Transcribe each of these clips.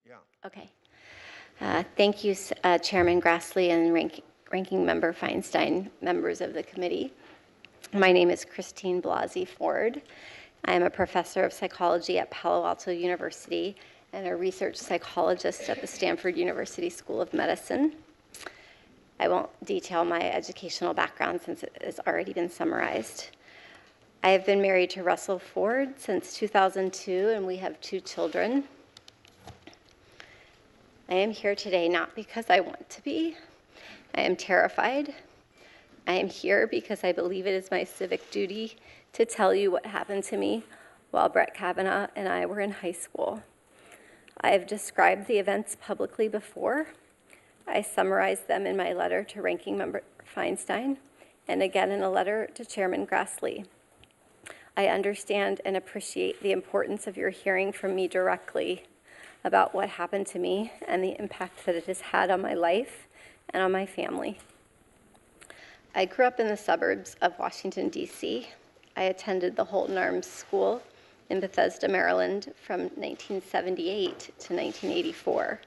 Yeah. Okay. Thank you, Chairman Grassley and Ranking Member Feinstein, members of the committee. My name is Christine Blasey Ford. I am a professor of psychology at Palo Alto University and a research psychologist at the Stanford University School of Medicine. I won't detail my educational background since it has already been summarized. I have been married to Russell Ford since 2002, and we have 2 children. I am here today not because I want to be. I am terrified. I am here because I believe it is my civic duty to tell you what happened to me while Brett Kavanaugh and I were in high school. I have described the events publicly before. I summarized them in my letter to Ranking Member Feinstein and again in a letter to Chairman Grassley. I understand and appreciate the importance of your hearing from me directly about what happened to me and the impact that it has had on my life and on my family. I grew up in the suburbs of Washington, D.C. I attended the Holton Arms School in Bethesda, Maryland from 1978 to 1984.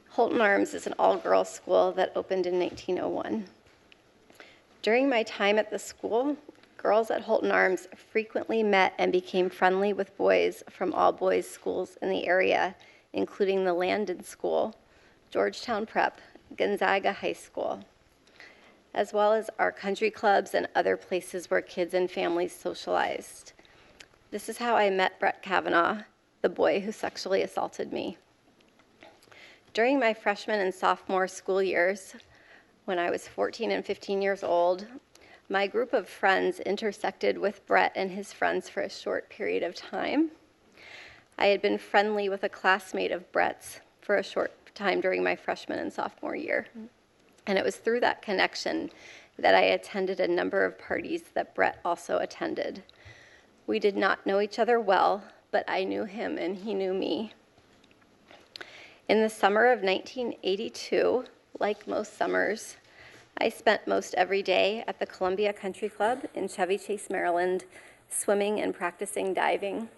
Holton Arms is an all-girls school that opened in 1901. During my time at the school, girls at Holton Arms frequently met and became friendly with boys from all boys schools in the area, including the Landon School, Georgetown Prep, Gonzaga High School, as well as our country clubs and other places where kids and families socialized. This is how I met Brett Kavanaugh, the boy who sexually assaulted me. During my freshman and sophomore school years, when I was 14 and 15 years old, my group of friends intersected with Brett and his friends for a short period of time. I had been friendly with a classmate of Brett's for a short time during my freshman and sophomore year. And it was through that connection that I attended a number of parties that Brett also attended. We did not know each other well, but I knew him and he knew me. In the summer of 1982, like most summers, I spent most every day at the Columbia Country Club in Chevy Chase, Maryland, swimming and practicing diving.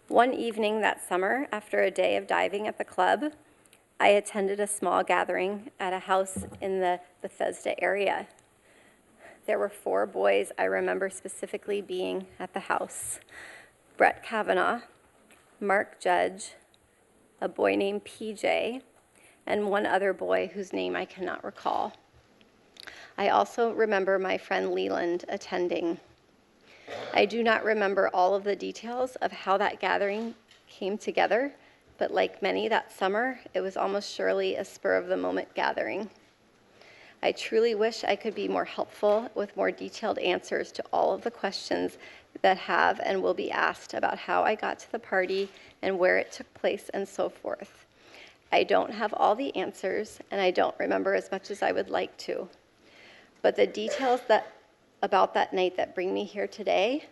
One evening that summer, after a day of diving at the club, I attended a small gathering at a house in the Bethesda area. There were 4 boys I remember specifically being at the house: Brett Kavanaugh, Mark Judge, a boy named PJ, and one other boy whose name I cannot recall. I also remember my friend Leland attending. I do not remember all of the details of how that gathering came together, but like many that summer, it was almost surely a spur-of-the-moment gathering. I truly wish I could be more helpful with more detailed answers to all of the questions that have and will be asked about how I got to the party and where it took place and so forth. I don't have all the answers, and I don't remember as much as I would like to. But the details about that night that bring me here today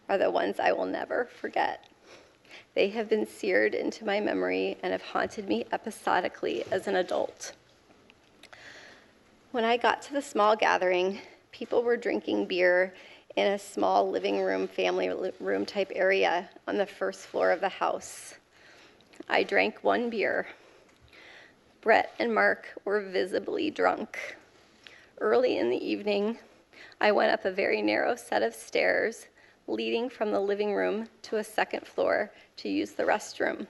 are the ones I will never forget. They have been seared into my memory and have haunted me episodically as an adult. When I got to the small gathering, people were drinking beer in a small living room, family room type area on the first floor of the house. I drank 1 beer. Brett and Mark were visibly drunk. Early in the evening, I went up a very narrow set of stairs leading from the living room to a second floor to use the restroom.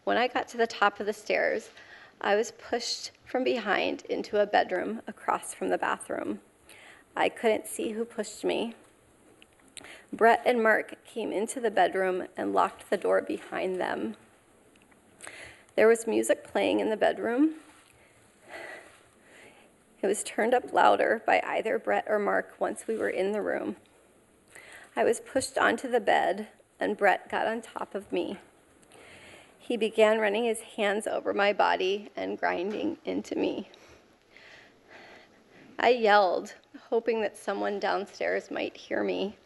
When I got to the top of the stairs, I was pushed from behind into a bedroom across from the bathroom. I couldn't see who pushed me. Brett and Mark came into the bedroom and locked the door behind them. There was music playing in the bedroom. It was turned up louder by either Brett or Mark once we were in the room. I was pushed onto the bed, and Brett got on top of me. He began running his hands over my body and grinding into me. I yelled, hoping that someone downstairs might hear me,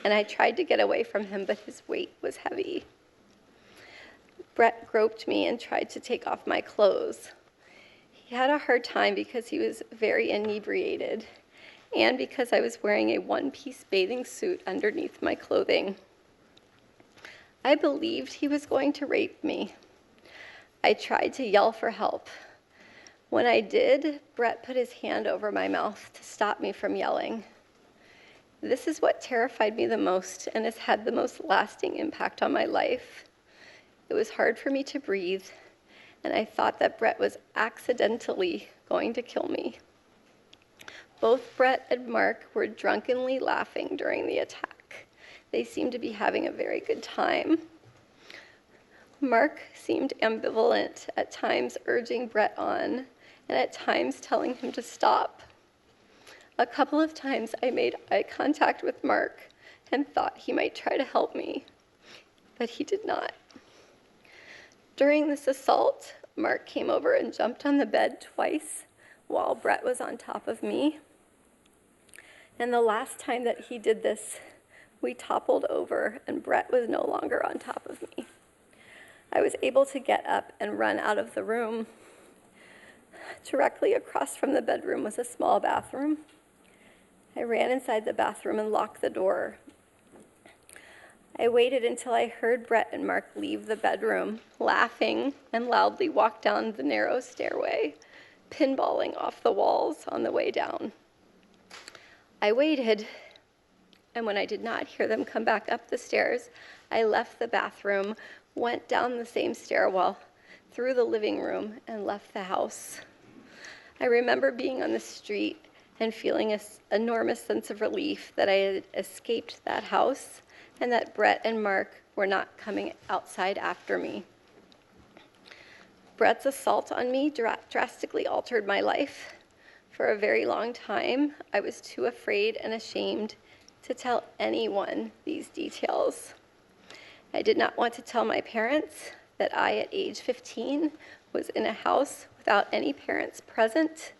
and I tried to get away from him, but his weight was heavy. Brett groped me and tried to take off my clothes. He had a hard time because he was very inebriated and because I was wearing a one-piece bathing suit underneath my clothing. I believed he was going to rape me. I tried to yell for help. When I did, Brett put his hand over my mouth to stop me from yelling. This is what terrified me the most and has had the most lasting impact on my life. It was hard for me to breathe, and I thought that Brett was accidentally going to kill me. Both Brett and Mark were drunkenly laughing during the attack. They seemed to be having a very good time. Mark seemed ambivalent, at times urging Brett on, and at times telling him to stop. A couple of times I made eye contact with Mark and thought he might try to help me, but he did not. During this assault, Mark came over and jumped on the bed twice while Brett was on top of me. And the last time that he did this, we toppled over and Brett was no longer on top of me. I was able to get up and run out of the room. Directly across from the bedroom was a small bathroom. I ran inside the bathroom and locked the door. I waited until I heard Brett and Mark leave the bedroom, laughing, and loudly walk down the narrow stairway, pinballing off the walls on the way down. I waited, and when I did not hear them come back up the stairs, I left the bathroom, went down the same stairwell, through the living room, and left the house. I remember being on the street and feeling an enormous sense of relief that I had escaped that house and that Brett and Mark were not coming outside after me. Brett's assault on me drastically altered my life. For a very long time, I was too afraid and ashamed to tell anyone these details. I did not want to tell my parents that I, at age 15, was in a house without any parents present,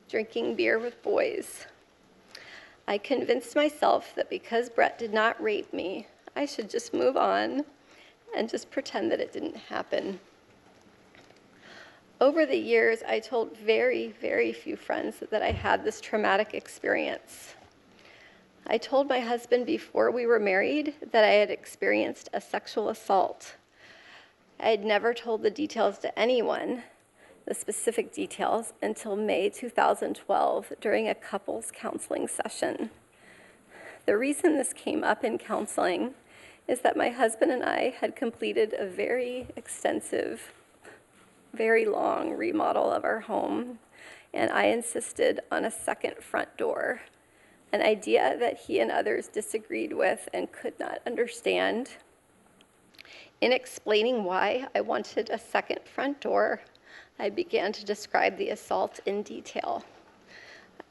drinking beer with boys. I convinced myself that because Brett did not rape me, I should just move on and just pretend that it didn't happen. Over the years, I told very, very few friends that I had this traumatic experience. I told my husband before we were married that I had experienced a sexual assault. I had never told the details to anyone, the specific details, until May 2012 during a couples counseling session. The reason this came up in counseling is that my husband and I had completed a very extensive, very long remodel of our home, and I insisted on a second front door, an idea that he and others disagreed with and could not understand. In explaining why I wanted a second front door, I began to describe the assault in detail.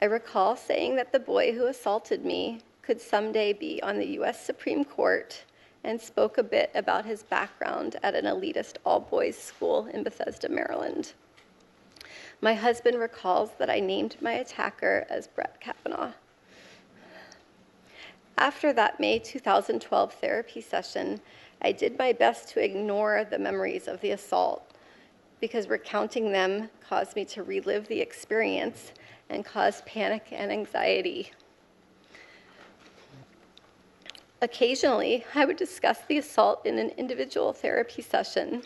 I recall saying that the boy who assaulted me could someday be on the U.S. Supreme Court and spoke a bit about his background at an elitist all-boys school in Bethesda, Maryland. My husband recalls that I named my attacker as Brett Kavanaugh. After that May 2012 therapy session, I did my best to ignore the memories of the assault because recounting them caused me to relive the experience and caused panic and anxiety. Occasionally, I would discuss the assault in an individual therapy session,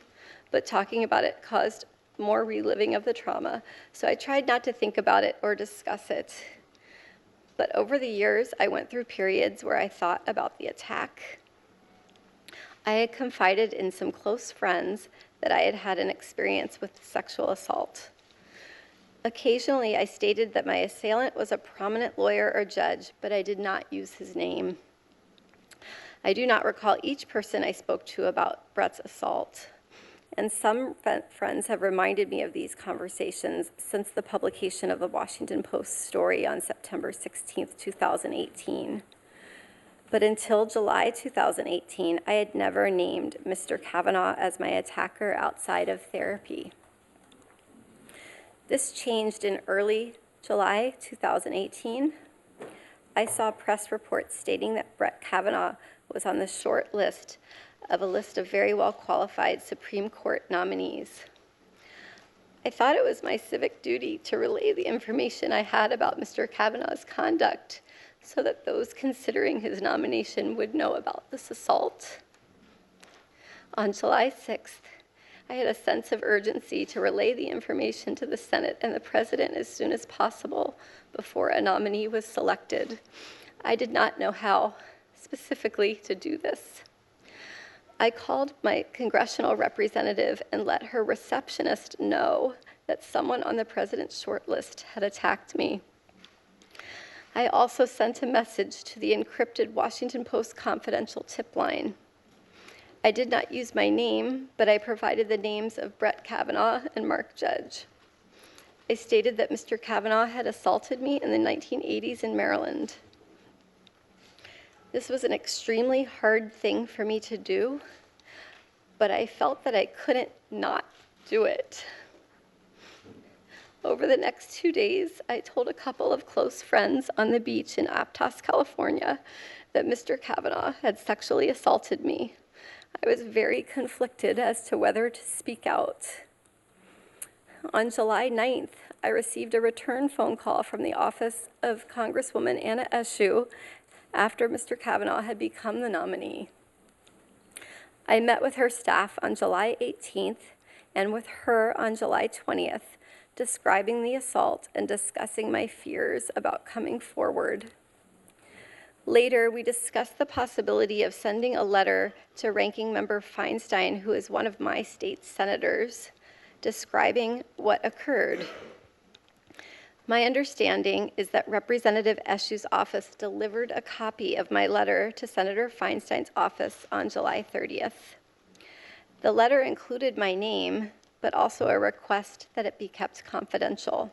but talking about it caused more reliving of the trauma, so I tried not to think about it or discuss it. But over the years, I went through periods where I thought about the attack. I had confided in some close friends that I had had an experience with sexual assault. Occasionally, I stated that my assailant was a prominent lawyer or judge, but I did not use his name. I do not recall each person I spoke to about Brett's assault, and some friends have reminded me of these conversations since the publication of the Washington Post story on September 16, 2018. But until July 2018, I had never named Mr. Kavanaugh as my attacker outside of therapy. This changed in early July 2018. I saw press reports stating that Brett Kavanaugh was on the short list of a list of very well-qualified Supreme Court nominees. I thought it was my civic duty to relay the information I had about Mr. Kavanaugh's conduct so that those considering his nomination would know about this assault. On July 6th, I had a sense of urgency to relay the information to the Senate and the President as soon as possible before a nominee was selected. I did not know how specifically to do this. I called my congressional representative and let her receptionist know that someone on the President's shortlist had attacked me. I also sent a message to the encrypted Washington Post confidential tip line. I did not use my name, but I provided the names of Brett Kavanaugh and Mark Judge. I stated that Mr. Kavanaugh had assaulted me in the 1980s in Maryland. This was an extremely hard thing for me to do, but I felt that I couldn't not do it. Over the next 2 days, I told a couple of close friends on the beach in Aptos, California, that Mr. Kavanaugh had sexually assaulted me. I was very conflicted as to whether to speak out. On July 9th, I received a return phone call from the office of Congresswoman Anna Eshoo after Mr. Kavanaugh had become the nominee. I met with her staff on July 18th and with her on July 20th, describing the assault and discussing my fears about coming forward. Later, we discussed the possibility of sending a letter to Ranking Member Feinstein, who is one of my state senators, describing what occurred. My understanding is that Representative Eshoo's office delivered a copy of my letter to Senator Feinstein's office on July 30th. The letter included my name, but also a request that it be kept confidential.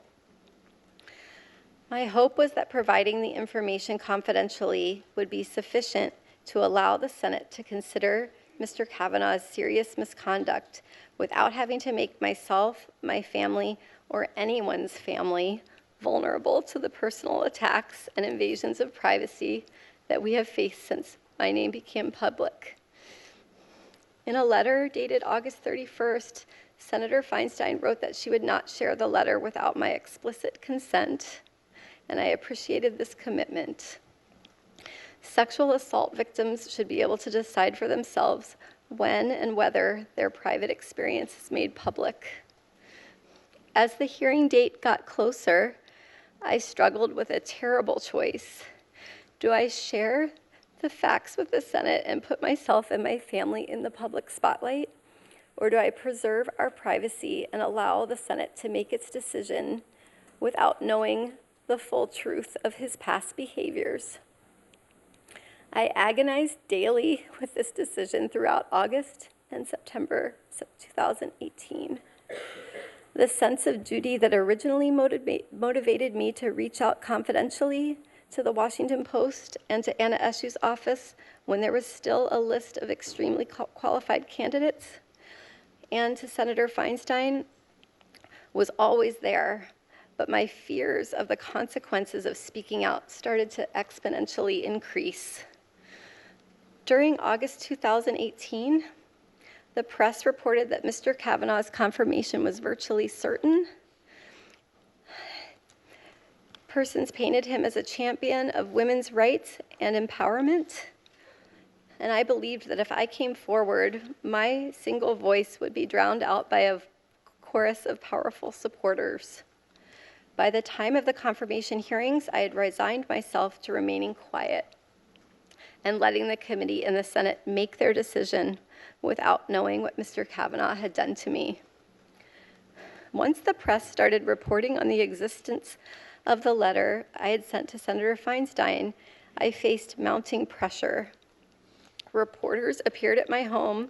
My hope was that providing the information confidentially would be sufficient to allow the Senate to consider Mr. Kavanaugh's serious misconduct without having to make myself, my family, or anyone's family vulnerable to the personal attacks and invasions of privacy that we have faced since my name became public. In a letter dated August 31st, Senator Feinstein wrote that she would not share the letter without my explicit consent, and I appreciated this commitment. Sexual assault victims should be able to decide for themselves when and whether their private experience is made public. As the hearing date got closer, I struggled with a terrible choice. Do I share the facts with the Senate and put myself and my family in the public spotlight? Or do I preserve our privacy and allow the Senate to make its decision without knowing the full truth of his past behaviors? I agonized daily with this decision throughout August and September 2018. The sense of duty that originally motivated me to reach out confidentially to the Washington Post and to Anna Eshoo's office when there was still a list of extremely qualified candidates, and to Senator Feinstein was always there, but my fears of the consequences of speaking out started to exponentially increase. During August 2018, the press reported that Mr. Kavanaugh's confirmation was virtually certain. Persons painted him as a champion of women's rights and empowerment. And I believed that if I came forward, my single voice would be drowned out by a chorus of powerful supporters. By the time of the confirmation hearings, I had resigned myself to remaining quiet and letting the committee and the Senate make their decision without knowing what Mr. Kavanaugh had done to me. Once the press started reporting on the existence of the letter I had sent to Senator Feinstein, I faced mounting pressure. Reporters appeared at my home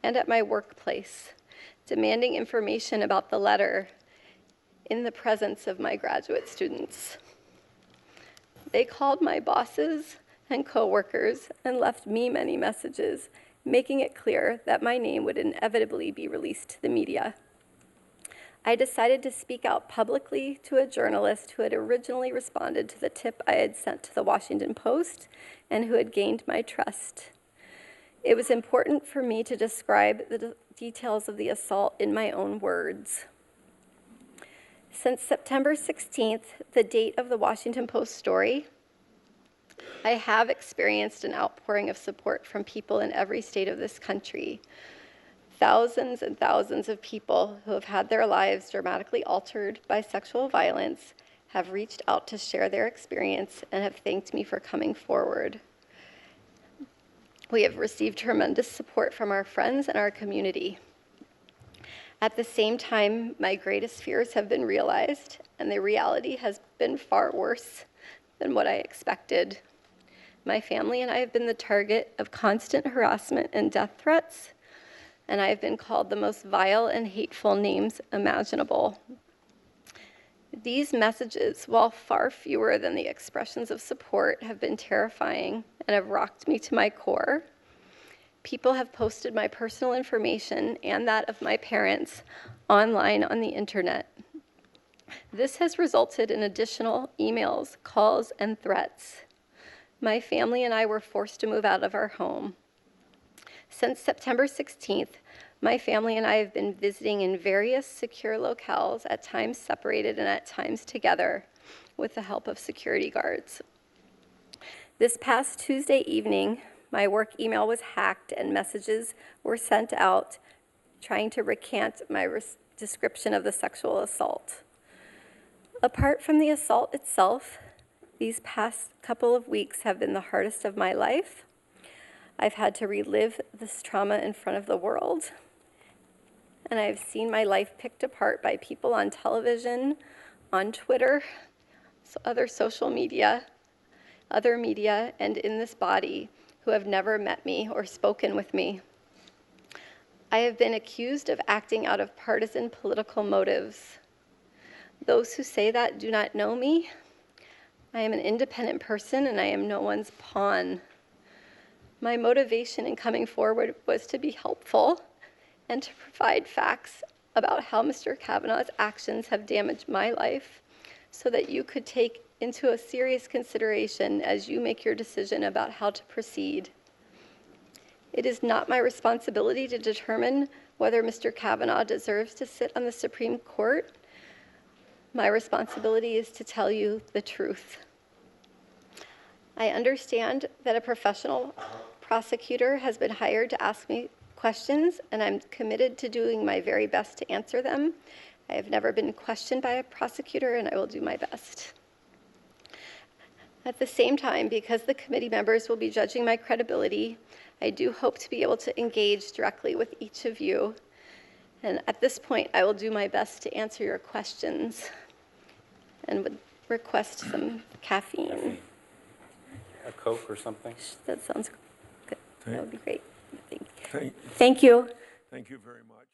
and at my workplace, demanding information about the letter in the presence of my graduate students. They called my bosses and coworkers and left me many messages, making it clear that my name would inevitably be released to the media. I decided to speak out publicly to a journalist who had originally responded to the tip I had sent to the Washington Post and who had gained my trust. It was important for me to describe the details of the assault in my own words. Since September 16th, the date of the Washington Post story, I have experienced an outpouring of support from people in every state of this country. Thousands and thousands of people who have had their lives dramatically altered by sexual violence have reached out to share their experience and have thanked me for coming forward. We have received tremendous support from our friends and our community. At the same time, my greatest fears have been realized, and the reality has been far worse than what I expected. My family and I have been the target of constant harassment and death threats, and I have been called the most vile and hateful names imaginable. These messages, while far fewer than the expressions of support, have been terrifying and have rocked me to my core. People have posted my personal information and that of my parents online on the internet. This has resulted in additional emails, calls, and threats. My family and I were forced to move out of our home. Since September 16th, my family and I have been visiting in various secure locales, at times separated and at times together, with the help of security guards. This past Tuesday evening, my work email was hacked and messages were sent out trying to recant my description of the sexual assault. Apart from the assault itself, these past couple of weeks have been the hardest of my life. I've had to relive this trauma in front of the world, and I've seen my life picked apart by people on television, on Twitter, other social media, other media, and in this body who have never met me or spoken with me. I have been accused of acting out of partisan political motives. Those who say that do not know me. I am an independent person and I am no one's pawn. My motivation in coming forward was to be helpful and to provide facts about how Mr. Kavanaugh's actions have damaged my life so that you could take into a serious consideration as you make your decision about how to proceed. It is not my responsibility to determine whether Mr. Kavanaugh deserves to sit on the Supreme Court. My responsibility is to tell you the truth. I understand that a professional prosecutor has been hired to ask me questions, and I'm committed to doing my very best to answer them. I have never been questioned by a prosecutor, and I will do my best. At the same time, because the committee members will be judging my credibility, I do hope to be able to engage directly with each of you. And at this point, I will do my best to answer your questions and would request some caffeine. A Coke or something? That sounds good. That would be great. Thank you. Thank you very much.